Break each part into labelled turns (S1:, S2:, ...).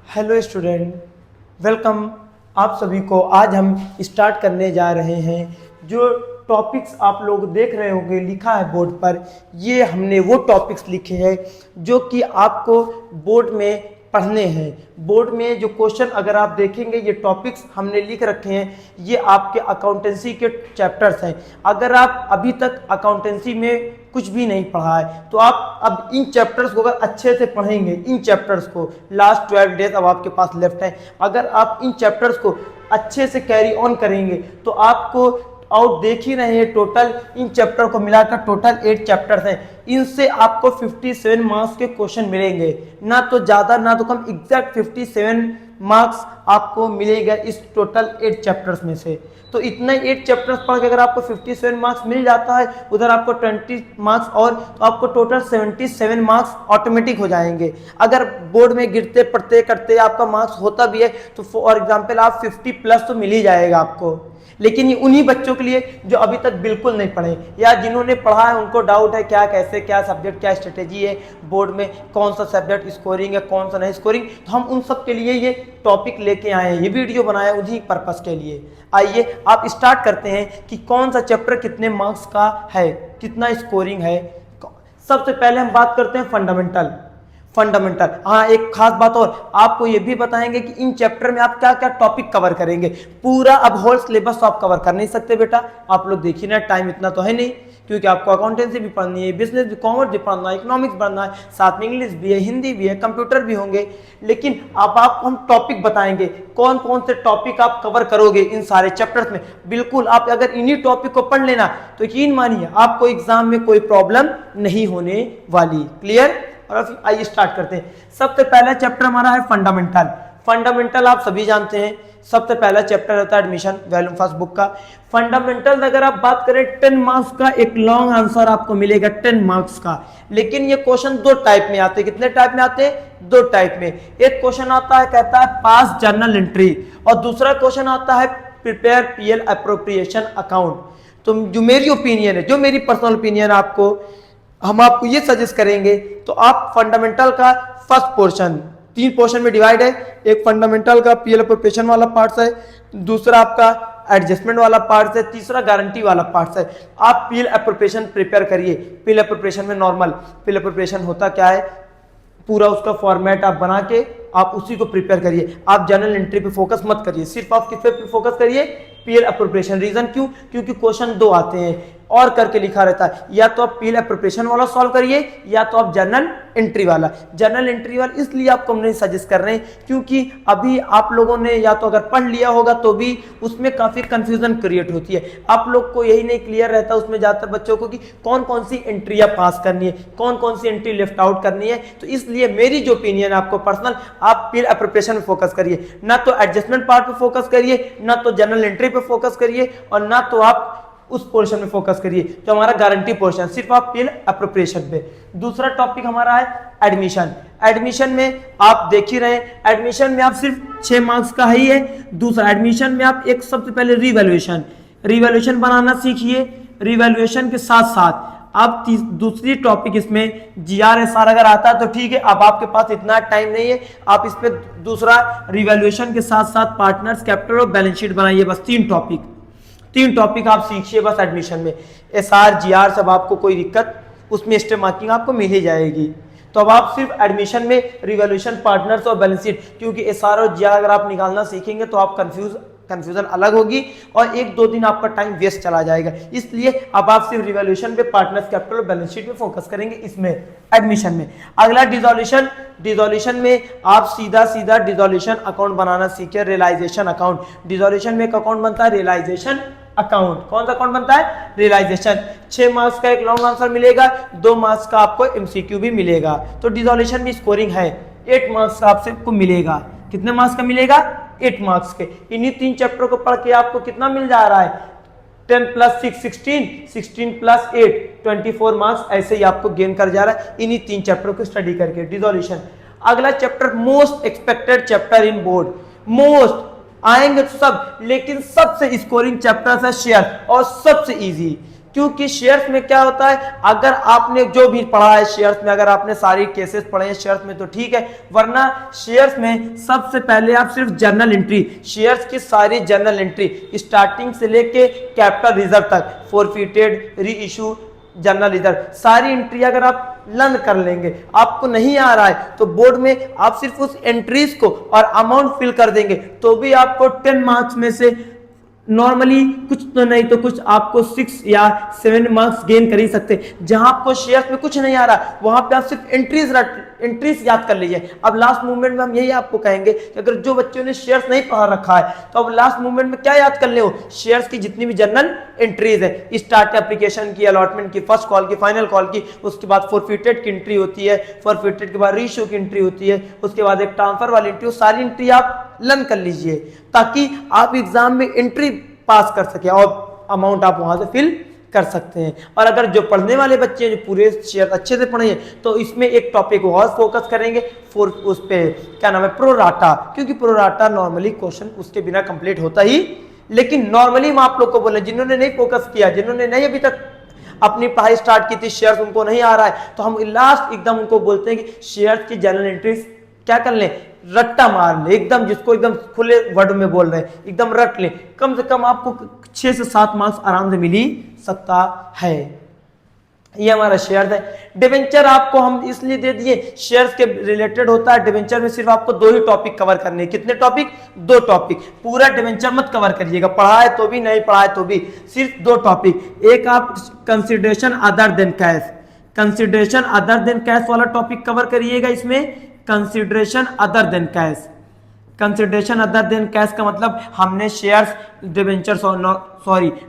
S1: Hello student, welcome. आप सभी को आज हम स्टार्ट करने जा रहे हैं। जो टॉपिक्स आप लोग देख रहे होंगे लिखा है बोर्ड पर, ये हमने वो टॉपिक्स लिखे हैं जो कि आपको बोर्ड में पढ़ने हैं। बोर्ड में जो क्वेश्चन अगर आप देखेंगे, ये टॉपिक्स हमने लिख रखे हैं, ये आपके अकाउंटेंसी के चैप्टर्स हैं। अगर आप अभी तक अकाउंटेंसी में कुछ भी नहीं पढ़ा है तो आप अब इन चैप्टर्स को अगर अच्छे से पढ़ेंगे, इन चैप्टर्स को लास्ट 12 डेज अब आपके पास लेफ्ट है, अगर आप इन चैप्टर्स को अच्छे से कैरी ऑन करेंगे तो आपको, और देख ही रहे हैं टोटल इन चैप्टर को मिलाकर टोटल 8 चैप्टर्स हैं। इनसे आपको 57 मार्क्स के क्वेश्चन मिलेंगे, ना तो ज़्यादा ना तो कम, एग्जैक्ट 57 मार्क्स आपको मिलेगा इस टोटल 8 चैप्टर्स में से। तो इतना 8 चैप्टर्स पढ़ के अगर आपको 57 मार्क्स मिल जाता है, उधर आपको 20 मार्क्स और, तो आपको टोटल 77 मार्क्स ऑटोमेटिक हो जाएंगे। अगर बोर्ड में गिरते पढ़ते करते आपका मार्क्स होता भी है तो फॉर एग्जाम्पल आप 50 प्लस तो मिल ही जाएगा आपको। लेकिन ये उन्हीं बच्चों के लिए जो अभी तक बिल्कुल नहीं पढ़े या जिन्होंने पढ़ा है, उनको डाउट है क्या कैसे क्या सब्जेक्ट क्या स्ट्रेटेजी है बोर्ड में, कौन सा सब्जेक्ट स्कोरिंग है कौन सा नहीं स्कोरिंग। तो हम उन सब के लिए ये टॉपिक लेके आए हैं, ये वीडियो बनाया उन्हीं पर्पस के लिए। आइए आप स्टार्ट करते हैं कि कौन सा चैप्टर कितने मार्क्स का है, कितना स्कोरिंग है। सबसे पहले हम बात करते हैं फंडामेंटल। हाँ, एक खास बात और आपको ये भी बताएंगे कि इन चैप्टर में आप क्या क्या टॉपिक कवर करेंगे। पूरा अब होल सिलेबस तो आप कवर कर नहीं सकते बेटा, आप लोग देखिए ना, टाइम इतना तो है नहीं, क्योंकि आपको अकाउंटेंसी भी पढ़नी है, बिजनेस भी, कॉमर्स भी पढ़ना है, इकोनॉमिक्स पढ़ना है, साथ में इंग्लिश भी है, हिंदी भी है, कंप्यूटर भी होंगे। लेकिन अब आप हम टॉपिक बताएंगे, कौन कौन से टॉपिक आप कवर करोगे इन सारे चैप्टर्स में। बिल्कुल आप अगर इन्हीं टॉपिक को पढ़ लेना तो यकीन मानिए आपको एग्जाम में कोई प्रॉब्लम नहीं होने वाली। क्लियर? और फिर आइए स्टार्ट करते हैं। सबसे पहला चैप्टर हमारा है फंडामेंटल आप सभी जानते हैं, सबसे पहला चैप्टर होता है एडमिशन, वॉल्यूम फर्स्ट बुक का। फंडामेंटल अगर आप बात करें 10 मार्क्स का एक लॉन्ग आंसर आपको मिलेगा 10 मार्क्स का। लेकिन ये क्वेश्चन दो टाइप में आते हैं। कितने टाइप में आते हैं? दो टाइप में। एक क्वेश्चन आता है कहता है पास जर्नल एंट्री, और दूसरा क्वेश्चन आता है प्रिपेयर पीएल अप्रोप्रिएशन अकाउंट। तो जो मेरी ओपिनियन है, जो मेरी पर्सनल ओपिनियन आपको, हम आपको ये सजेस्ट करेंगे तो आप फंडामेंटल का फर्स्ट पोर्शन, 3 पोर्शन में डिवाइड है। एक फंडामेंटल का पीएल अप्रोप्रिएशन वाला पार्ट है, दूसरा आपका एडजस्टमेंट वाला पार्ट है, तीसरा गारंटी वाला पार्ट है। आप पीएल अप्रोप्रिएशन प्रिपेयर करिए। पीएल अप्रोप्रिएशन में नॉर्मल पीएल अप्रोप्रिएशन होता क्या है, पूरा उसका फॉर्मेट आप बना के आप उसी को प्रिपेयर करिए। आप जर्नल एंट्री पे फोकस मत करिए, सिर्फ आप किस पे फोकस करिए? PL appropriation. रीजन क्यों? क्योंकि क्वेश्चन 2 आते हैं और करके लिखा रहता है, या तो आप पीएल अप्रोप्रिएशन वाला सॉल्व करिए या तो आप जर्नल एंट्री वाला। जर्नल एंट्री वाला इसलिए आपको हम नहीं सजेस्ट कर रहे हैं क्योंकि अभी आप लोगों ने या तो अगर पढ़ लिया होगा तो भी उसमें काफी कंफ्यूजन क्रिएट होती है। आप लोग को यही नहीं क्लियर रहता उसमें ज्यादातर बच्चों को कि कौन कौन सी एंट्रियां पास करनी है, कौन कौन सी एंट्री लेफ्ट आउट करनी है। तो इसलिए मेरी जो ओपिनियन है आपको पर्सनल, आप पीएल अप्रोप्रिएशन में फोकस करिए, ना तो एडजस्टमेंट पार्ट पे फोकस करिए, ना तो जर्नल एंट्री पे फोकस करिए, और ना तो आप उस पोर्शन में फोकस करिए जो हमारा गारंटी पोर्शन, सिर्फ आप पीएल अप्रोप्रिएशन पे। दूसरा टॉपिक हमारा है एडमिशन। एडमिशन में आप देख ही रहे हैं, एडमिशन में आप सिर्फ 6 मार्क्स का ही है। दूसरा एडमिशन में आप एक सबसे पहले रिवैल्यूएशन बनाना सीखिए। रिवैल्यूएशन के साथ साथ आप दूसरी टॉपिक इसमें जीआरएसआर अगर आता है तो ठीक है, अब आपके पास इतना टाइम नहीं है, आप इस पे दूसरा रिवैल्यूएशन के साथ साथ पार्टनर्स कैपिटल और बैलेंस शीट बनाइए। बस 3 टॉपिक आप सीखिए बस एडमिशन में। एसआर जीआर सब आपको कोई दिक्कत, उसमें स्टेप मार्किंग आपको मिल ही जाएगी। तो अब आप सिर्फ एडमिशन में रिवैल्यूएशन, पार्टनर्स और बैलेंस शीट, क्योंकि एसआर और जीआर अगर आप निकालना सीखेंगे तो आप कंफ्यूजन अलग होगी और 1-2 दिन आपका टाइम वेस्ट चला जाएगा। इसलिए अब आप सिर्फ रिवैल्यूएशन पे, पार्टनर्स कैपिटल और बैलेंस शीट पे फोकस करेंगे इसमें एडमिशन में। अगला डिसोल्यूशन में आप सीधा डिसोल्यूशन अकाउंट बनाना सीखिए, रियलाइजेशन अकाउंट। डिसोल्यूशन में एक अकाउंट बनता है रियलाइजेशन अकाउंट। कौन सा अकाउंट बनता है? रियलाइजेशन। 6 मार्क्स का एक लॉन्ग आंसर मिलेगा, 2 मार्क्स का आपको एमसीक्यू भी मिलेगा। तो डिसोल्यूशन में स्कोरिंग है 8 मार्क्स का आपको मिलेगा। कितने मार्क्स का मिलेगा? 8 मार्क्स के। इन्हीं 3 चैप्टर को पढ़ के आपको कितना मिल जा रहा है? 10 + 6 16, 16 + 8 24 मार्क्स ऐसे ही आपको गेन कर जा रहा है इन्हीं 3 चैप्टर को स्टडी करके, डिसोल्यूशन। अगला chapter most expected chapter in board, most आएंगे तो सब, लेकिन सबसे स्कोरिंग चैप्टर है शेयर और सबसे इजी। क्योंकि शेयर्स में क्या होता है, अगर आपने जो भी पढ़ा है शेयर्स में, अगर आपने सारी केसेस पढ़े हैं शेयर्स में तो ठीक है, वरना शेयर्स में सबसे पहले आप सिर्फ जर्नल एंट्री, शेयर्स की सारी जर्नल एंट्री स्टार्टिंग से लेके कैपिटल रिजर्व तक, फॉरफिटेड, री इशू, जर्नल रिजर्व, सारी एंट्री अगर आप लर्न कर लेंगे, आपको नहीं आ रहा है तो बोर्ड में आप सिर्फ उस एंट्रीज को और अमाउंट फिल कर देंगे तो भी आपको 10 मार्क्स में से नॉर्मली कुछ तो नहीं तो कुछ आपको 6 या 7 मार्क्स गेन कर ही सकते। जहां आपको शेयर्स में कुछ नहीं आ रहा, वहां पे आप सिर्फ एंट्रीज याद कर लीजिए। अब लास्ट मूवमेंट में हम यही आपको कहेंगे कि अगर जो बच्चों ने शेयर्स नहीं पढ़ा रखा है तो अब लास्ट मूवमेंट में क्या याद कर ले हो, शेयर्स की जितनी भी जनरल एंट्रीज है, स्टार्ट एप्लीकेशन की, अलॉटमेंट की, फर्स्ट कॉल की, फाइनल कॉल की, उसके बाद फॉरफिटेड की एंट्री होती है, फॉरफिटेड के बाद रीइश्यू की एंट्री होती है, उसके बाद एक ट्रांसफर वाली एंट्री, सारी एंट्री आप लर्न कर लीजिए ताकि आप एग्जाम में एंट्री पास कर सके और अमाउंट आप वहां से फिल कर सकते हैं। और अगर जो पढ़ने वाले बच्चे हैं जो पूरे शेयर अच्छे से पढ़े हैं तो इसमें एक टॉपिक और फोकस करेंगे उस पे क्या नाम है, प्रोराटा, क्योंकि प्रोराटा नॉर्मली क्वेश्चन उसके बिना कंप्लीट होता ही, लेकिन नॉर्मली हम आप लोग को बोले जिन्होंने नहीं फोकस किया, जिन्होंने नहीं अभी तक अपनी पढ़ाई स्टार्ट की थी, शेयर्स उनको नहीं आ रहा है, तो हम लास्ट एकदम उनको बोलते हैं कि शेयर्स की जनरल एंट्रीज क्या कर लें, रट्टा मार ले, एकदम जिसको एकदम खुले वर्ड में बोल रहे हैं एकदम रट ले, कम से कम आपको 6 से 7 मार्क्स आराम से मिल ही सकता है। ये हमारा शेयर है। डिवेंचर आपको हम इसलिए दे दिए, शेयर्स के रिलेटेड होता है। डिवेंचर में सिर्फ आपको 2 ही टॉपिक कवर करने, कितने टॉपिक, 2 टॉपिक, पूरा डिवेंचर मत कवर करिएगा, पढ़ा है तो भी नहीं पढ़ा है तो भी, सिर्फ 2 टॉपिक। एक आप consideration other than cash, consideration other than cash वाला टॉपिक कवर करिएगा। इसमें consideration other than cash, consideration other than cash का मतलब हमने शेयर्स डिवेंचर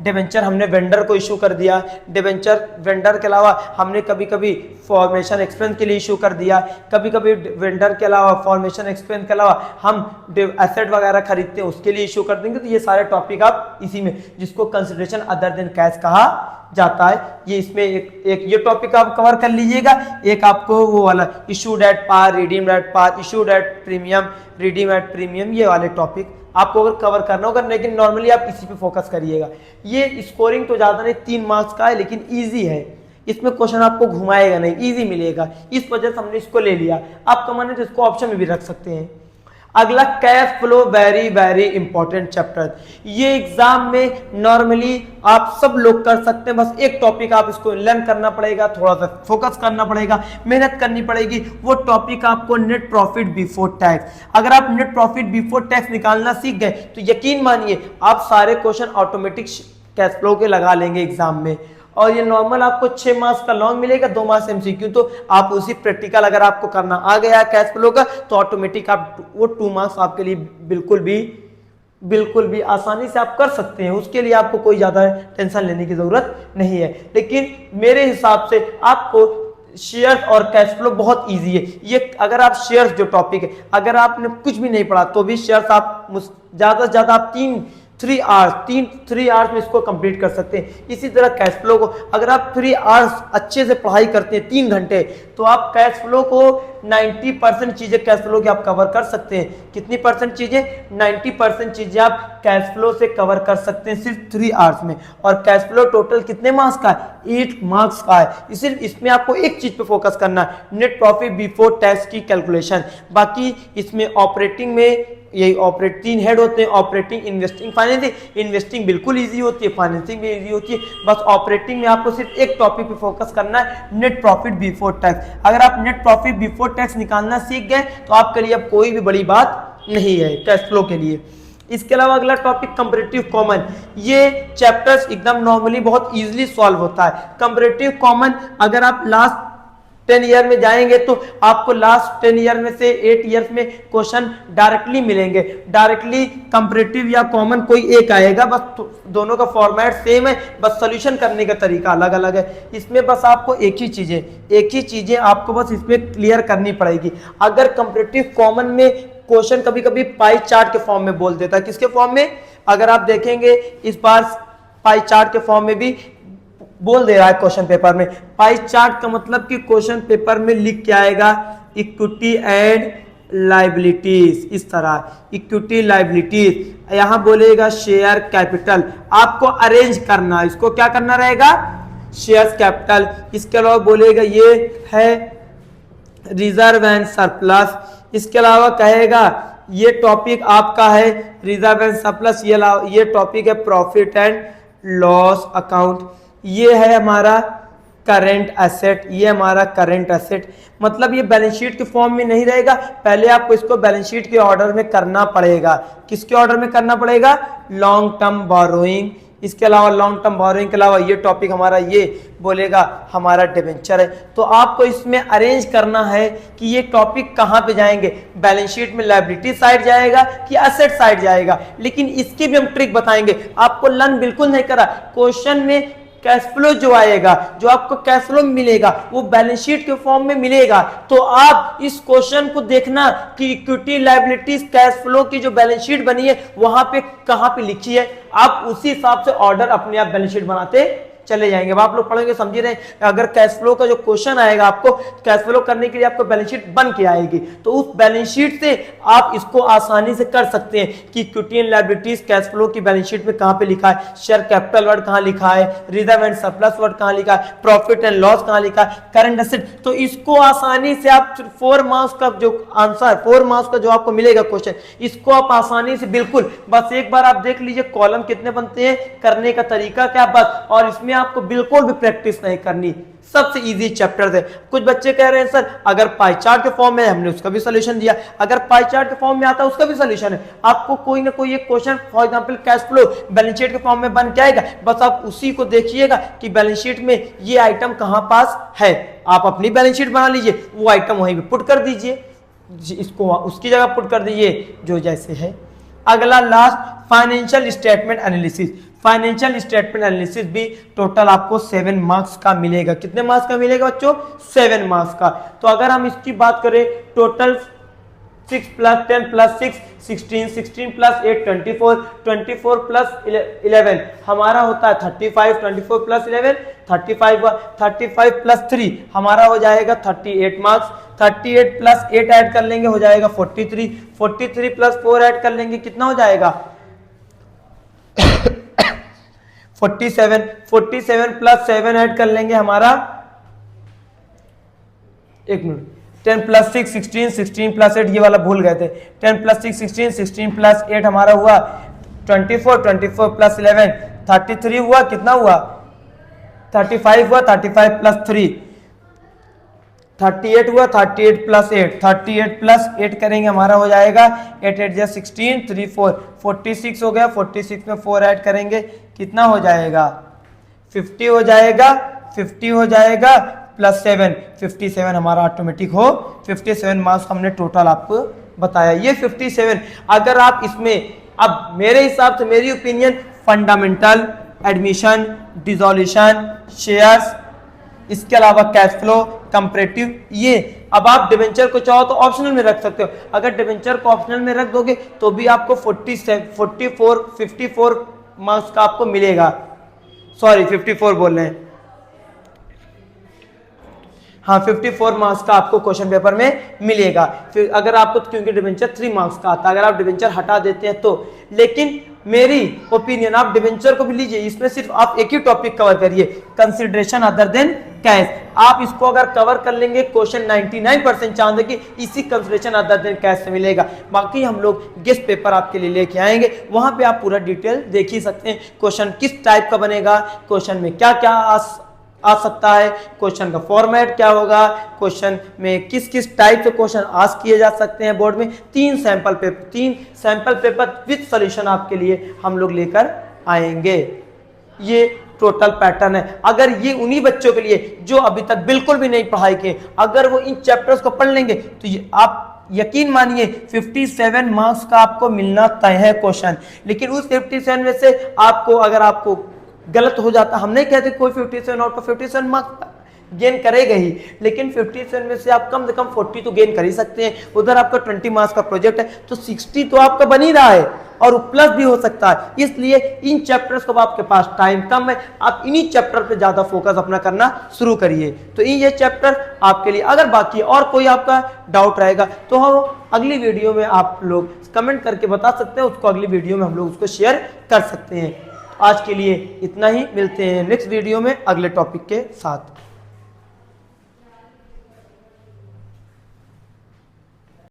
S1: डिवेंचर हमने वेंडर को इशू कर दिया, डिवेंचर वेंडर के अलावा हमने कभी कभी फॉर्मेशन एक्सपेंस के लिए इशू कर दिया, कभी कभी वेंडर के अलावा फॉर्मेशन एक्सपेंस के अलावा हम एसेट वगैरह खरीदते हैं उसके लिए इशू कर देंगे। तो ये सारे टॉपिक आप इसी में, जिसको कंसिडरेशन अदर देन कैश कहा जाता है, ये इसमें एक ये टॉपिक आप कवर कर लीजिएगा। एक आपको वो वाला issued at par, redeemed at par, issued at premium, redeem at premium, ये वाले टॉपिक आपको अगर कवर करना होगा, लेकिन नॉर्मली आप इसी पे फोकस करिएगा। ये स्कोरिंग तो ज्यादा नहीं, 3 मार्क्स का है, लेकिन इजी है, इसमें क्वेश्चन आपको घुमाएगा नहीं, इजी मिलेगा, इस वजह से हमने इसको ले लिया। आपका मन है तो इसको ऑप्शन में भी रख सकते हैं। अगला cash flow, very very important chapter, ये एग्जाम में नॉर्मली आप सब लोग कर सकते हैं, बस एक टॉपिक आप इसको लर्न करना पड़ेगा, थोड़ा सा फोकस करना पड़ेगा, मेहनत करनी पड़ेगी। वो टॉपिक आपको नेट प्रॉफिट बिफोर टैक्स। अगर आप नेट प्रॉफिट बिफोर टैक्स निकालना सीख गए तो यकीन मानिए आप सारे क्वेश्चन ऑटोमेटिक कैश फ्लो के लगा लेंगे एग्जाम में। और ये नॉर्मल आपको 6 मार्क्स का लॉन्ग मिलेगा, 2 मार्क्स एमसीक्यू, तो आप उसी प्रैक्टिकल अगर आपको करना आ गया कैश फ्लो का तो ऑटोमेटिक आप वो 2 मार्क्स आपके लिए बिल्कुल भी आसानी से आप कर सकते हैं। उसके लिए आपको कोई ज्यादा टेंशन लेने की जरूरत नहीं है। लेकिन मेरे हिसाब से आपको शेयर और कैश फ्लो बहुत इजी है। ये अगर आप शेयर्स जो टॉपिक है, अगर आपने कुछ भी नहीं पढ़ा तो भी शेयर्स आप ज्यादा से ज्यादा आप 3 आवर्स में इसको कंप्लीट कर सकते हैं। इसी तरह कैश फ्लो को अगर आप 3 आवर्स अच्छे से पढ़ाई करते हैं, 3 घंटे, तो आप कैश फ्लो को 90% चीजें कैश फ्लो की आप कवर कर सकते हैं। कितनी परसेंट चीजें? 90% चीजें आप कैश फ्लो से कवर कर सकते हैं सिर्फ 3 आवर्स में। और कैश फ्लो टोटल कितने मार्क्स का है? 8 मार्क्स का है। सिर्फ इसमें आपको एक चीज पे फोकस करना है, नेट प्रॉफिट बिफोर टैक्स की कैलकुलेशन। बाकी इसमें ऑपरेटिंग में यही तीन हेड होते हैं, ऑपरेटिंग, इन्वेस्टिंग, फाइनेंसिंग। इन्वेस्टिंग बिल्कुल इजी होती है, फाइनेंसिंग भी इजी होती है। बस ऑपरेटिंग में आपको सिर्फ एक टॉपिक पे फोकस करना है, नेट प्रॉफिट बिफोर टैक्स। अगर आप नेट प्रॉफिट बिफोर टैक्स निकालना सीख गए तो आपके लिए अब कोई भी बड़ी बात नहीं है कैश फ्लो के लिए। इसके अलावा अगला टॉपिक कंपैरेटिव कॉमन। ये चैप्टर्स एकदम नॉर्मली बहुत इजीली सॉल्व होता है। कंपैरेटिव कॉमन अगर आप लास्ट 10 ईयर में जाएंगे तो आपको लास्ट 10 ईयर में से 8 ईयर्स में क्वेश्चन डायरेक्टली मिलेंगे। डायरेक्टली कंपैरेटिव या कॉमन कोई एक आएगा, बस दोनों का फॉर्मेट सेम है, बस सॉल्यूशन करने का तरीका अलग अलग है। इसमें बस आपको एक ही चीजें आपको बस इसमें क्लियर करनी पड़ेगी। अगर कंपैरेटिव कॉमन में क्वेश्चन कभी कभी पाई चार्ट के फॉर्म में बोल देता है। किसके फॉर्म में? अगर आप देखेंगे इस बार पाई चार्ट के फॉर्म में भी बोल दे रहा है क्वेश्चन पेपर में। पाई चार्ट का मतलब कि क्वेश्चन पेपर में लिख के आएगा इक्विटी एंड लाइबिलिटीज, इस तरह इक्विटी लाइबिलिटीज, यहां बोलेगा शेयर कैपिटल, आपको अरेंज करना, इसको क्या करना रहेगा, शेयर कैपिटल। इसके अलावा बोलेगा ये है रिजर्व एंड सरप्लस, इसके अलावा कहेगा ये टॉपिक आपका है रिजर्व एंड सरप्लस, ये टॉपिक है प्रॉफिट एंड लॉस अकाउंट, ये है हमारा करंट एसेट, ये हमारा करंट एसेट। मतलब ये बैलेंस शीट के फॉर्म में नहीं रहेगा, पहले आपको इसको बैलेंस शीट के ऑर्डर में करना पड़ेगा। किसके ऑर्डर में करना पड़ेगा, लॉन्ग टर्म बोरोइंग। इसके अलावा लॉन्ग टर्म बोरोइंग के अलावा ये टॉपिक हमारा ये बोलेगा हमारा डिबेंचर है। तो आपको इसमें अरेंज करना है कि ये टॉपिक कहां पे जाएंगे, बैलेंस शीट में लायबिलिटी साइड जाएगा कि एसेट साइड जाएगा। लेकिन इसकी भी हम ट्रिक बताएंगे, आपको लर्न बिल्कुल नहीं करा। क्वेश्चन में कैश फ्लो जो आएगा, जो आपको कैश फ्लो मिलेगा वो बैलेंस शीट के फॉर्म में मिलेगा। तो आप इस क्वेश्चन को देखना कि इक्विटी लायबिलिटीज कैश फ्लो की जो बैलेंस शीट बनी है वहां पे कहां पे लिखी है, आप उसी हिसाब से ऑर्डर अपने आप बैलेंस शीट बनाते चले जाएंगे। अब आप लोग पढ़ेंगे समझ रहे हैं, अगर कैश फ्लो का जो क्वेश्चन आएगा आपको कैश फ्लो करने के लिए आपको बैलेंस शीट बन के आएगी, तो उस बैलेंस शीट से आप इसको आसानी से कर सकते हैं कि equity and liabilities cash flow की बैलेंस शीट में कहां पे लिखा है, शेयर कैपिटल वर्ड कहां लिखा है, रिजर्व एंड सरप्लस वर्ड कहां लिखा है, प्रॉफिट एंड लॉस कहां लिखा है, करंट एसेट। तो इसको आसानी से आप 4 मार्क्स का जो आंसर, 4 मार्क्स का जो आपको मिलेगा क्वेश्चन, इसको आप आसानी से बिल्कुल बस एक बार आप देख लीजिए कॉलम कितने बनते हैं, करने का तरीका क्या, बस। और इसमें आपको बिल्कुल भी प्रैक्टिस नहीं करनी, सबसे इजी चैप्टर है। कुछ बच्चे कह रहे हैं सर अगर पाई चार्ट के फॉर्म में, हमने उसका भी सॉल्यूशन दिया, अगर पाई चार्ट के फॉर्म में आता है उसका भी सॉल्यूशन है। आपको कोई ना कोई एक question for example cash flow balance sheet के फॉर्म में बन के आएगा, बस आप उसी को देखिएगा कि बैलेंस शीट में ये आइटम कहां पास है, आप अपनी बैलेंस शीट बना लीजिए, वो आइटम वहीं पे पुट कर दीजिए, इसको उसकी जगह पुट कर दीजिए जो जैसे है। अगला last financial statement analysis. Financial statement analysis भी टोटल आपको 7 मार्क्स का मिलेगा। कितने मार्क्स का मिलेगा बच्चों, 7 मार्क्स का। तो अगर हम इसकी बात करें टोटल 6 + 10 + 6 16, 16 + 8 24, 24 + 11 हमारा होता है 35, 24 + 11 35, 35 + 3 हमारा हो जाएगा 38 मार्क्स, 38 + 8 ऐड कर लेंगे हो जाएगा 43, 43 + 4 ऐड कर लेंगे कितना हो जाएगा 47, 47 + 7 ऐड कर लेंगे हमारा, एक मिनट, 10 + 6 16, 16 + 8 ये वाला भूल गए थे, 10 + 6 16, 16 + 8 हमारा हुआ 24, 24 + 11 33 हुआ, कितना हुआ 35 हुआ, 35 + 3 38 हुआ, 38 + 8 38 + 8 करेंगे हमारा हो जाएगा 8 8 जा 16 3 4 46 हो गया, 46 में 4 ऐड करेंगे कितना हो जाएगा 50 हो जाएगा, 50 हो जाएगा +7 57 हमारा ऑटोमेटिक हो 57 मार्क्स हमने टोटल आपको बताया। ये 57 अगर आप इसमें, अब मेरे हिसाब से मेरी opinion fundamental, admission, dissolution, shares, इसके अलावा कैश फ्लो, कंपैरेटिव, ये अब आप डिबेंचर को चाहो तो ऑप्शनल में रख सकते हो। अगर डिबेंचर को ऑप्शनल में रख दोगे तो भी आपको 54 मार्क्स का आपको मिलेगा, सॉरी 54 बोल रहे हैं, हाँ 54 मार्क्स का आपको क्वेश्चन पेपर में मिलेगा। फिर अगर आपको, क्योंकि डिबेंचर 3 मार्क्स का आता है, अगर आप डिबेंचर हटा देते हैं तो। लेकिन मेरी ओपिनियन आप डिबेंचर को भी लीजिए, इसमें सिर्फ आप एक ही टॉपिक कवर करिए, कंसिडरेशन अदर देन कैश। आप इसको अगर कवर कर लेंगे क्वेश्चन 99% चांस है कि इसी कंसिडरेशन अदर देन कैश से मिलेगा। बाकी हम लोग गेस्ट पेपर आपके लिए लेके आएंगे, वहां पे आप पूरा डिटेल देख ही सकते हैं, क्वेश्चन किस टाइप का बनेगा, क्वेश्चन में क्या क्या आ सकता है, क्वेश्चन का फॉर्मेट क्या होगा, क्वेश्चन में किस किस टाइप से क्वेश्चन आस्क किए जा सकते हैं बोर्ड में। 3 सैंपल पेपर विद सॉल्यूशन आपके लिए हम लोग लेकर आएंगे। ये टोटल पैटर्न है। अगर ये उन्हीं बच्चों के लिए जो अभी तक बिल्कुल भी नहीं पढ़ाई किए, अगर वो इन चैप्टर्स को पढ़ लेंगे तो ये आप यकीन मानिए 57 मार्क्स का आपको मिलना तय है क्वेश्चन। लेकिन उस 57 में से आपको, अगर आपको गलत हो जाता, हम नहीं कहते कोई 57 आउट ऑफ 57 मार्क्स गेन करेगा ही, लेकिन 57 में से आप कम से कम 40 तो गेन कर ही सकते हैं। उधर आपका 20 मार्क्स का प्रोजेक्ट है तो 60 तो आपका बन ही रहा है और प्लस भी हो सकता है। इसलिए इन चैप्टर्स को आपके पास टाइम कम है, आप इन्हीं चैप्टर पे ज्यादा फोकस अपना करना शुरू करिए। तो ये चैप्टर आपके लिए, अगर बाकी और कोई आपका डाउट रहेगा तो हम अगली वीडियो में आप लोग कमेंट करके बता सकते हैं, उसको अगली वीडियो में हम लोग उसको शेयर कर सकते हैं। आज के लिए इतना ही, मिलते हैं नेक्स्ट वीडियो में अगले टॉपिक के साथ।